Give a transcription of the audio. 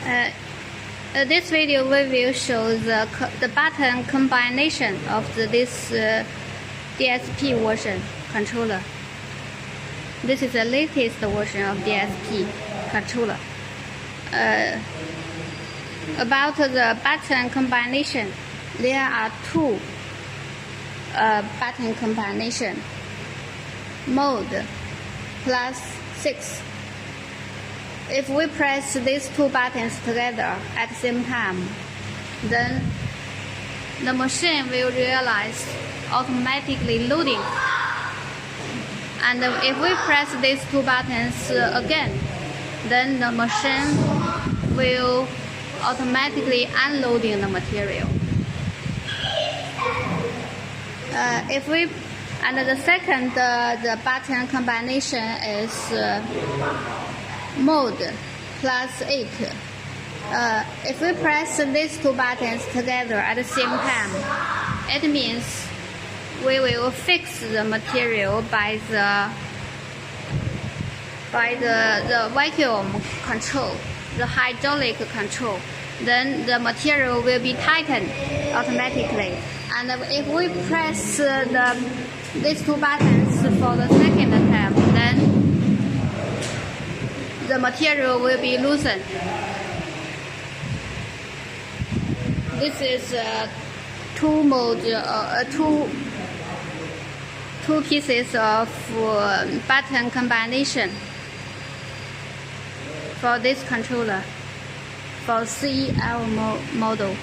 This video will show the button combination of this DSP version controller. This is the latest version of DSP controller. About the button combination, there are two button combination: mode +6. If we press these two buttons together at the same time, then the machine will realize automatically loading. And if we press these two buttons again, then the machine will automatically unloading the material. And the second the button combination is mode +8. If we press these two buttons together at the same time, it means we will fix the material by the vacuum control, the hydraulic control. Then the material will be tightened automatically. And if we press these two buttons for the second time, then the material will be loosened. This is two pieces of button combination for this controller for CEL model.